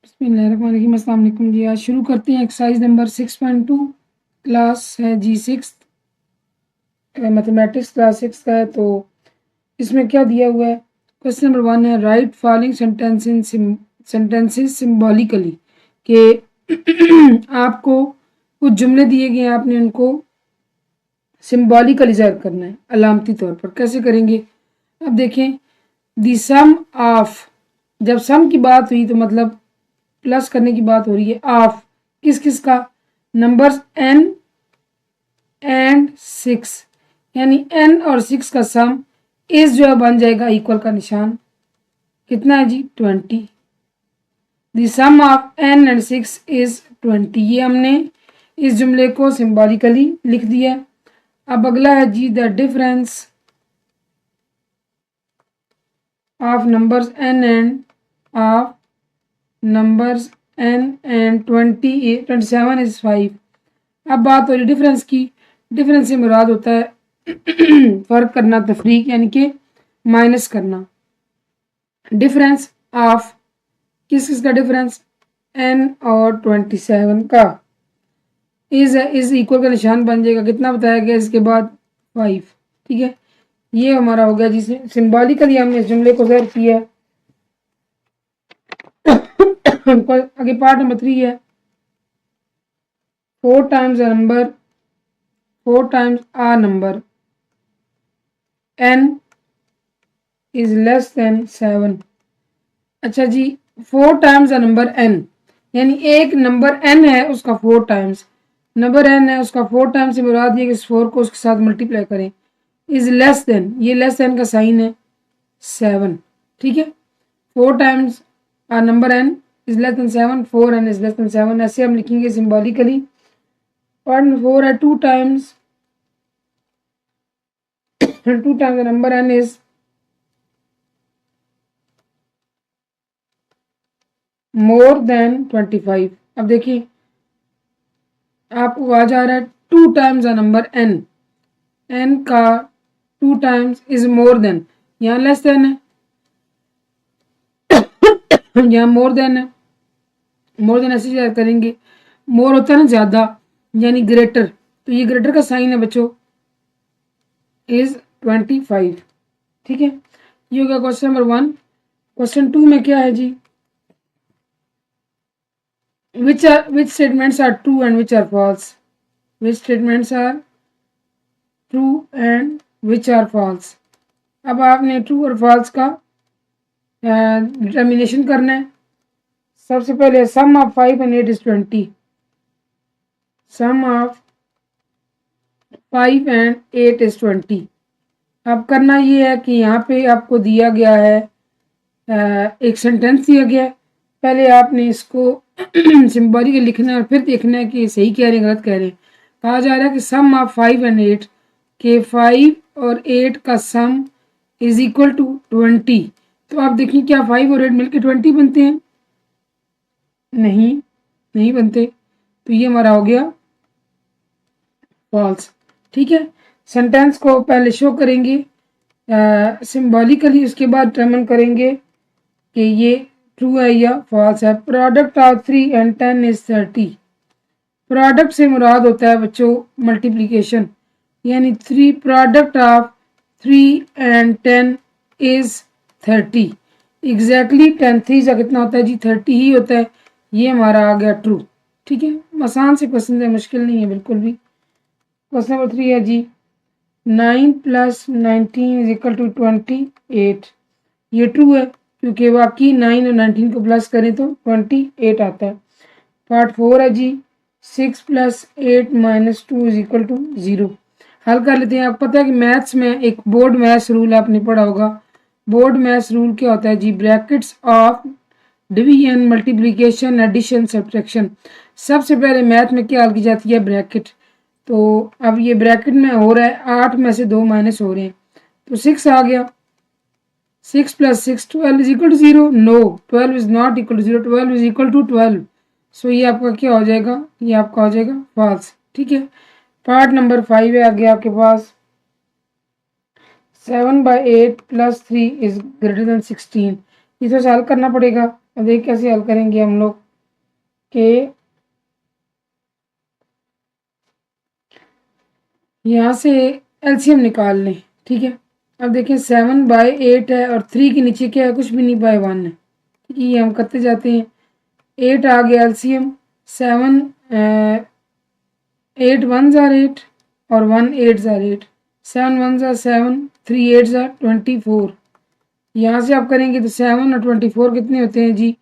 बिस्मिल्लाहिर्रहमानिर्रहीम। अस्सलाम वालेकुम जी। आज शुरू करते हैं एक्सरसाइज नंबर 6.2। क्लास है जी 6, मैथमेटिक्स क्लास 6 का है। तो इसमें क्या दिया हुआ है, क्वेश्चन नंबर 1 है राइट फॉलोइंग सेंटेंसेस सिम्बॉलिकली, कि आपको कुछ जुमले दिए गए हैं, आपने उनको सिम्बॉलिकली ज़ाहिर करना है, अलामती तौर पर। कैसे करेंगे, अब देखें। दी सम ऑफ, जब सम की बात हुई तो मतलब प्लस करने की बात हो रही है। ऑफ किस किस का, नंबर्स n एंड 6, यानी n और 6 का सम इस जो है बन जाएगा इक्वल का निशान। कितना है जी, 20। The sum of n and 6 is 20। ये हमने इस जुमले को सिंबॉलिकली लिख दिया। अब अगला है जी the difference of numbers n and of numbers n and 27 is 5। अब बात हो रही डिफरेंस की। डिफरेंस से मुराद होता है फर्क करना, तफरीक यानी कि माइनस करना। डिफरेंस ऑफ किस किस का डिफरेंस, n और 27 का। इज इक्वल का निशान बन जाएगा, कितना बताया गया इसके बाद, 5। ठीक है, ये हमारा हो गया जिसमें सिंबॉलिकली हमने इस जुमले को ज़ाहिर किया। आगे पार्ट नंबर 3 है 4 times a number n is less than 7। अच्छा जी, 4 टाइम्स a number n, यानी एक नंबर n है उसका 4 टाइम्स, नंबर n है उसका 4 टाइम्स से मुराद ये कि इस 4 को उसके साथ मल्टीप्लाई करें। इज लेस देन, ये लेस देन का साइन है 7। ठीक है, 4 times a number n is less than 7, 4n is less than 7, ऐसे हम लिखेंगे सिंबॉलिकली। पार्ट 4 है 2 times the number n is more than 25। अब देखिए आपको आ जा रहा है 2 times a number n, n का 2 टाइम्स इज मोर देन, यहाँ लेस देन है, यहाँ मोर देन है। मोर देन ऐसे याद करेंगे, मोर होता है ना ज़्यादा, यानी ग्रेटर, तो ये ग्रेटर का साइन है बच्चों, इज 25। ठीक है, ये हो गया क्वेश्चन नंबर 1। क्वेश्चन 2 में क्या है जी, which statements are true and which are false, which statements are true and which are false। अब आपने ट्रू और फॉल्स का डिटर्मिनेशन करना है। सबसे पहले sum of 5 and 8 is 20, sum of 5 and 8 is 20। अब करना ये है कि यहाँ पे आपको दिया गया है एक सेंटेंस दिया गया है, पहले आपने इसको सिंबॉलिकली लिखना है और फिर देखना है कि सही कह रहे हैं गलत कह रहे हैं। कहा जा रहा है कि सम ऑफ 5 and 8, के 5 और 8 का सम इज इक्वल टू 20। तो आप देखिए क्या 5 और 8 मिलकर 20 बनते हैं, नहीं बनते, तो ये हमारा हो गया फॉल्स। ठीक है, सेंटेंस को पहले शो करेंगे सिंबॉलिकली, उसके बाद डिटरमिन करेंगे कि ये ट्रू है या फॉल्स है। Product of 3 and 10 is 30। Product से मुराद होता है बच्चों मल्टीप्लिकेशन, यानी 3 product of 3 and 10 is 30। Exactly 10 3 का कितना होता है जी, 30 ही होता है। ये हमारा आ गया ट्रू। ठीक है, आसान से क्वेश्चन है, मुश्किल नहीं है बिल्कुल भी। क्वेश्चन नंबर 3 है जी 9 + 19 इज इक्वल टू 28। ये ट्रू है क्योंकि बाकी 9 और 19 को प्लस करें तो 28 आता है। पार्ट 4 है जी 6 + 8 - 2 इज इक्वल टू 0। हल कर लेते हैं। आपको पता है कि मैथ्स में एक बोर्ड मैथ्स रूल आपने पढ़ा होगा। बोर्ड मैथ्स रूल क्या होता है जी, brackets of division, multiplication, addition, subtraction. सबसे पहले मैथ में क्या हल की जाती है, ब्रैकेट। तो अब ये ब्रैकेट में हो रहा है 8 में से 2 माइनस हो रहे हैं, तो 6 आ गया। 6 + 6 12 is equal to 0। No, 12 is not equal to 0, 12 is equal to 12। So ये आपका क्या हो जाएगा, ये आपका हो जाएगा फॉल्स। ठीक है, पार्ट नंबर 5 है आगे आपके पास 7/8 + 3 इज ग्रेटर देन 16। इसे हल करना पड़ेगा। अब देख कैसे हल करेंगे हम लोग के यहाँ से एलसीएम निकाल लें। ठीक है, अब देखें 7/8 है और 3 के नीचे क्या है, कुछ भी नहीं, बाय 1 है। ठीक है, ये हम करते जाते हैं। 8 आ गया एलसीएम, 7 8 1s are 8 और 1 8s are 8, 7 1s are 7, 3 8s are 24। यहाँ से आप करेंगे तो 7 और 24 कितने होते हैं जी,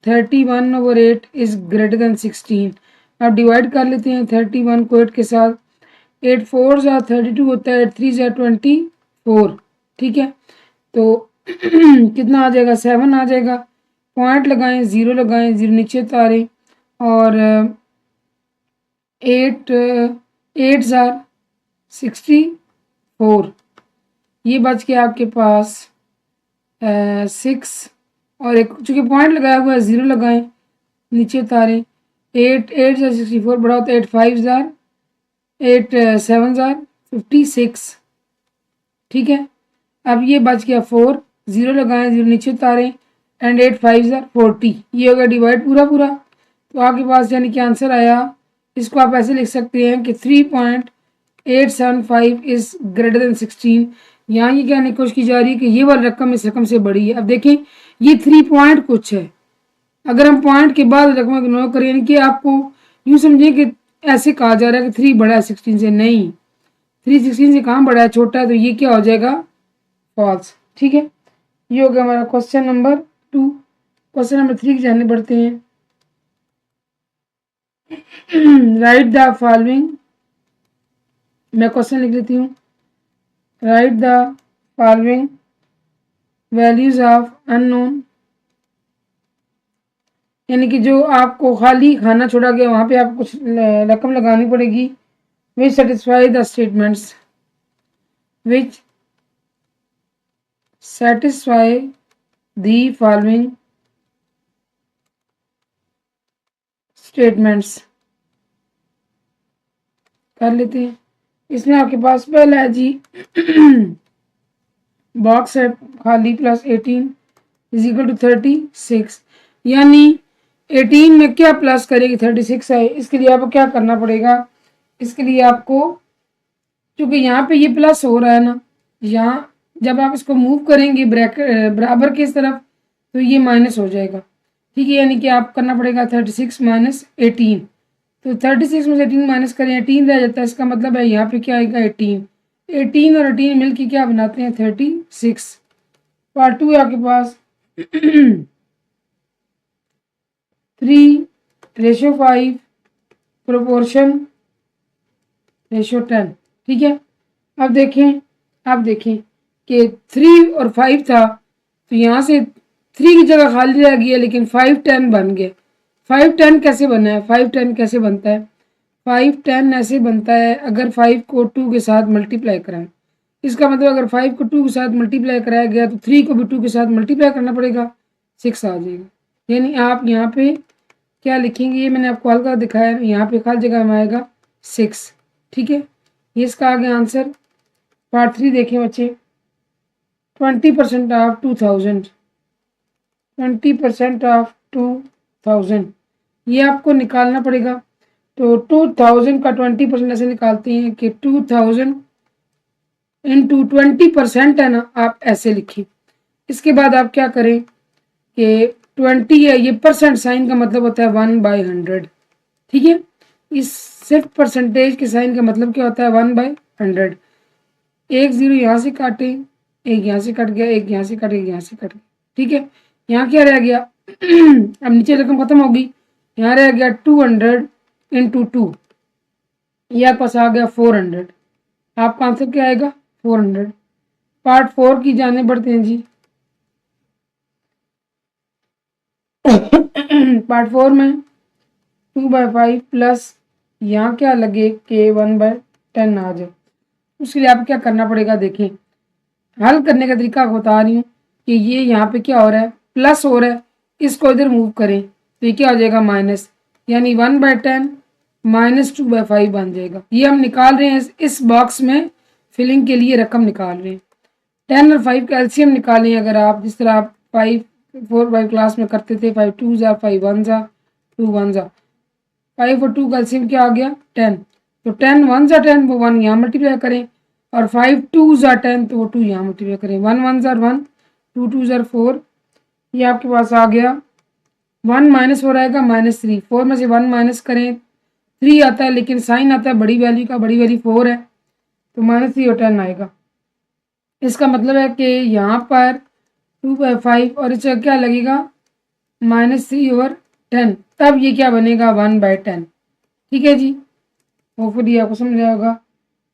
31/8 इज ग्रेटर देन 16। अब डिवाइड कर लेते हैं 31 को 8 के साथ, 8 4s are 32 होता है, 8 3s are 24। ठीक है, तो कितना आ जाएगा, 7 आ जाएगा। पॉइंट लगाएं, 0 लगाएं, 0 नीचे उतारें और 8 8s are 64। ये बच गया आपके पास 6 और एक, चूँकि पॉइंट लगाया हुआ है 0 लगाएं, नीचे उतारें। 8 8 से 64 बड़ा होता है, 8 5s are 8 7s are 56। ठीक है, अब ये बच गया 4, 0 लगाएं, 0 नीचे उतारें एंड 8 5s are 40। ये हो गया डिवाइड पूरा पूरा। तो आपके पास यानी कि आंसर आया, इसको आप ऐसे लिख सकते हैं कि 3.875 इज ग्रेटर देन 16। यहाँ ये कहने की कोशिश की जा रही है कि ये वाली रकम इस रकम से बड़ी है। अब देखें ये 3 पॉइंट कुछ है, अगर हम पॉइंट के बाद रकम इग्नोर करें, यानी कि आपको यूँ समझिए कि ऐसे कहा जा रहा है कि 3 बड़ा है 16 से, नहीं, 3 16 से कहाँ बड़ा है, छोटा है, तो ये क्या हो जाएगा, फॉल्स। ठीक है, ये हो गया हमारा क्वेश्चन नंबर 2। क्वेश्चन नंबर 3 की जाने बढ़ते हैं। राइट द फॉलोइंग, मैं क्वेश्चन लिख लेती हूँ। Right the following values of unknown, यानी कि जो आपको खाली खाना छोड़ा गया वहाँ पे आपको कुछ रकम लगानी पड़ेगी। विच satisfy the statements, which satisfy the following statements. कर लेते हैं। इसमें आपके पास पहला है जी बॉक्स है खाली, प्लस 18 इज इक्वल टू 36, यानी 18 में क्या प्लस करेगी, 36 है। इसके लिए आपको क्या करना पड़ेगा, इसके लिए आपको, क्योंकि यहाँ पे ये प्लस हो रहा है ना, यहाँ जब आप इसको मूव करेंगे ब्रैकेट बराबर की इस तरफ तो ये माइनस हो जाएगा। ठीक है, यानी कि आप करना पड़ेगा 36 माइनस 18। तो 36 में से 18 माइनस करें, 18 रह जाता है, इसका मतलब है यहाँ पे क्या आएगा, 18। 18 और 18 मिल के क्या बनाते हैं, 36। पार्ट 2 है आपके पास 3:5 प्रोपोर्शन रेशो 10। ठीक है, अब देखें कि 3 और 5 था, तो यहाँ से 3 की जगह खाली रह गया, लेकिन 5 10 बन गए। 5 10 कैसे बना है, 5 10 कैसे बनता है, 5 10 ऐसे बनता है अगर 5 को 2 के साथ मल्टीप्लाई कराएं। इसका मतलब अगर 5 को 2 के साथ मल्टीप्लाई कराया गया तो 3 को भी 2 के साथ मल्टीप्लाई करना पड़ेगा, 6 आ जाएगा। यानी आप यहाँ पे क्या लिखेंगे, ये मैंने आपको हल्का दिखाया, यहाँ पे खाली जगह में आएगा 6। ठीक है, ये इसका आ गया आंसर। पार्ट 3 देखें बच्चे, 20% ऑफ 2000, 20% ऑफ 2000, ये आपको निकालना पड़ेगा। तो 2000 का 20% ऐसे निकालते हैं कि 2000 इंटू 20% है ना, आप ऐसे लिखें। इसके बाद आप क्या करें कि 20 है, ये परसेंट साइन का मतलब होता है 1/100। ठीक है, इस सिर्फ परसेंटेज के साइन का मतलब क्या होता है, 1/100। एक 0 यहाँ से काटे, एक यहाँ से कट गया, एक यहाँ से कट गया, यहाँ से कट गया। ठीक है, यहाँ क्या रह गया अब नीचे रकम खत्म होगी, यहाँ रह गया 200 इंटू 2, ये आपके पास आ गया 400। आपका आंसर क्या आएगा, 400। पार्ट 4 की जाने बढ़ते हैं जी। पार्ट 4 में 2/5 प्लस यहाँ क्या लगे कि 1/10 आ जाए। उसके लिए आपको क्या करना पड़ेगा, देखें हल करने का तरीका आपको बता रही हूँ कि ये यहाँ पे क्या हो रहा है, प्लस हो रहा है, इसको इधर मूव करें तो ये क्या हो जाएगा, माइनस, यानी 1/10 माइनस 2/5 बन जाएगा। ये हम निकाल रहे हैं इस बॉक्स में फिलिंग के लिए रकम निकाल रहे हैं। 10 और 5 का एलसीएम निकालें, अगर आप जिस तरह आप 5 4 5 क्लास में करते थे। 5 2 ज़ा 5 1 ज़ा 2 1 ज़ा 5 और 2 का एलसीएम क्या आ गया 10। तो 10 1 ज़ा 10 वो 1 यहाँ मल्टीप्लाई करें और 5 2 ज़ा 10 तो वो 2 यहाँ मल्टीप्लाई करें। 1 1 ज़ा 1 2 2 ज़ा 4 ये आपके पास आ गया। 1 -4 आएगा -3। 4 में से 1 माइनस करें 3 आता है लेकिन साइन आता है बड़ी वैल्यू का, बड़ी वैल्यू 4 है तो -3 और 10 आएगा। इसका मतलब है कि यहाँ पर 2/5 और इसका क्या लगेगा -3 और 10, तब ये क्या बनेगा 1/10। ठीक है जी, होपफुली आपको समझ आएगा।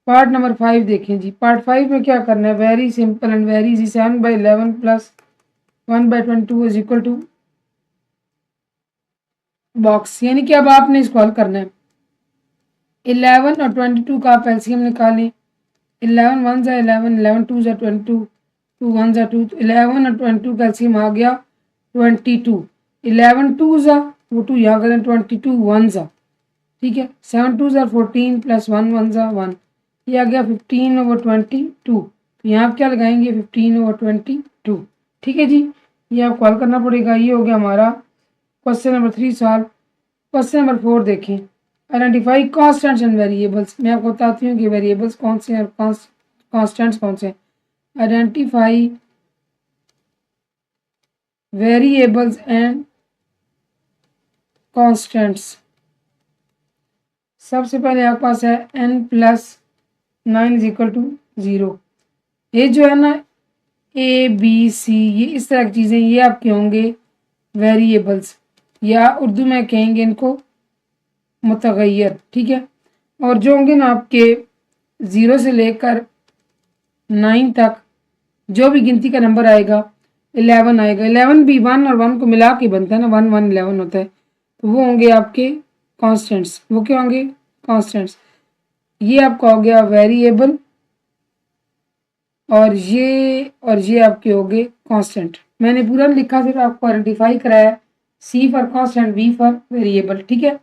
पार्ट नंबर 5 देखें जी। पार्ट 5 में क्या करना है, very simple and very easy. 7/11 plus 1/22 is equal to box, यानी कि अब आपने इसको हल करना है। 11 और 22 का आप एलसीएम निकालें। 11 1 ज़ा 11, 11 2 ज़ा 22, 2 1 ज़ा 2, तो 11 और 22 का एलसीएम आ गया 22। 11 2 ज़ा वो 2 यहाँ करें 22 1 ज़ा, ठीक है। 7 2 ज़ा 14 प्लस 1 1 ज़ा 1, ये आ गया 15/22। तो यहाँ आप क्या लगाएंगे 15/22, ठीक है जी। ये आपको हल करना पड़ेगा। ये हो गया हमारा question number 3 solve. Question number 4 देखें, आइडेंटिफाई कॉन्स्टेंट्स एंड वेरिएबल्स। मैं आपको बताती हूँ कि वेरिएबल्स कौन से हैं और कॉन्स्टेंट्स कौन से हैं। Identify variables and constants. सबसे पहले आपके पास है n+9 इज इक्वल टू 0। ये जो है ना ABC, ये इस तरह की चीज़ें ये आपके होंगे वेरिएबल्स, या उर्दू में कहेंगे इनको मुतगय्यर, ठीक है। और जो होंगे ना आपके 0 से लेकर 9 तक जो भी गिनती का नंबर आएगा, 11 आएगा, 11 भी 1 और 1 को मिला के बनता है ना, 1 1 11 होता है, तो वो होंगे आपके कॉन्स्टेंट्स। वो क्या होंगे कॉन्स्टेंट्स। ये आपका हो गया वेरिएबल और ये आपके हो गए कांस्टेंट। मैंने पूरा लिखा, सिर्फ आपको आइडेंटिफाई कराया। C for constant, V for variable, ठीक है।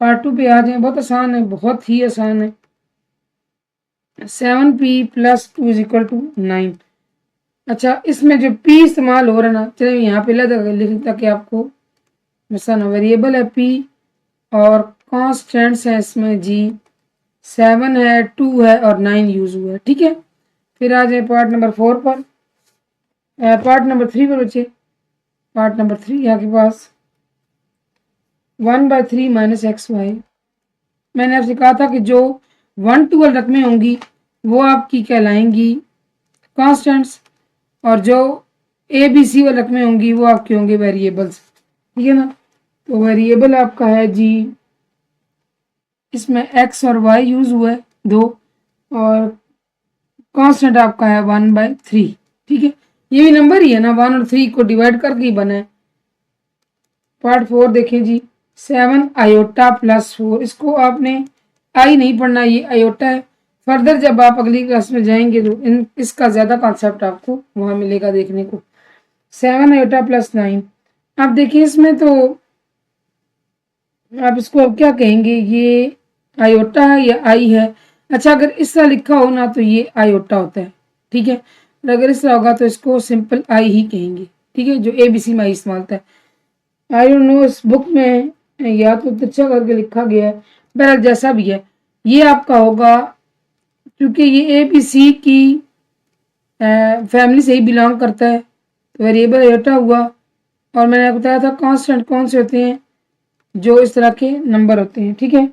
पार्ट 2 पे आ जाए, बहुत आसान है, बहुत ही आसान है। 7p + 2 is equal to 9। अच्छा, इसमें जो p इस्तेमाल हो रहा है ना, चलिए यहाँ पे लिख ताकि आपको आसान हो। वेरिएबल है p और कांस्टेंट्स है इसमें जी 7 है, 2 है और 9 यूज हुआ है, ठीक है। फिर आ जाए पार्ट नंबर 4 पर, पार्ट नंबर 3 पर बच्चे। पार्ट नंबर 3 आपके पास 1/3 - xy। मैंने आपसे कहा था कि जो 1 12 रकमें होंगी वो आपकी कहलाएंगी कांस्टेंट्स, और जो ABC वाली रकमें होंगी वो आपके होंगे वेरिएबल्स, ठीक है ना। तो वेरिएबल आपका है जी, इसमें x और y यूज हुआ है 2, और कांस्टेंट आपका है 1/3, ठीक है। ये भी नंबर ही है ना, 1 और 3 को डिवाइड करके ही बना है। पार्ट 4 देखें जी। 7 आयोटा + 4, इसको आपने आई नहीं पढ़ना, ये आयोटा है। फर्दर जब आप अगली क्लास में जाएंगे तो इसका ज़्यादा कॉन्सेप्ट आपको वहाँ मिलेगा देखने को। 7 आयोटा + 9। आप देखिए इसमें तो आप इसको अब क्या कहेंगे, ये आयोटा है या आई है। अच्छा, अगर इस तरह लिखा हो ना तो ये आयोटा होता है, ठीक है। और अगर इस तरह होगा तो इसको सिंपल आई ही कहेंगे, ठीक है, जो ABC में आई इस्तेमाल होता है। आई डोंट नो इस बुक में या तो अच्छा करके लिखा गया है, बहरहाल जैसा भी है ये आपका होगा, क्योंकि ये ABC की फैमिली से ही बिलोंग करता है। तो वेरिएबल आयोटा हुआ, और मैंने आपको बताया था कांस्टेंट कौन से होते हैं, जो इस तरह के नंबर होते हैं, ठीक है।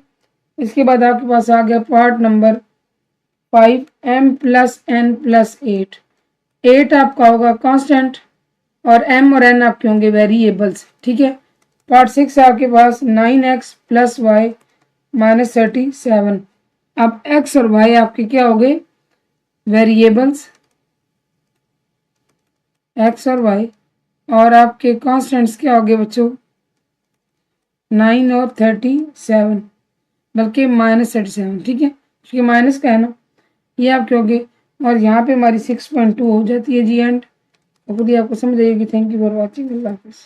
इसके बाद आपके पास आ गया पार्ट नंबर 5, m + n + 8। 8 आपका होगा कांस्टेंट और m और n आपके होंगे वेरिएबल्स, ठीक है। पार्ट 6 आपके पास 9x + y - 37। अब x और y आपके क्या हो गए वेरिएबल्स, x और y, और आपके कांस्टेंट्स क्या हो गए बच्चों 9 और 37, बल्कि -37, ठीक है, क्योंकि माइनस का है ना, ये आपके हो गए। और यहाँ पे हमारी 6.2 हो जाती है जी एंड। आपको समझ आएगी। Thank you for watching. अल्लाह हाफिज़।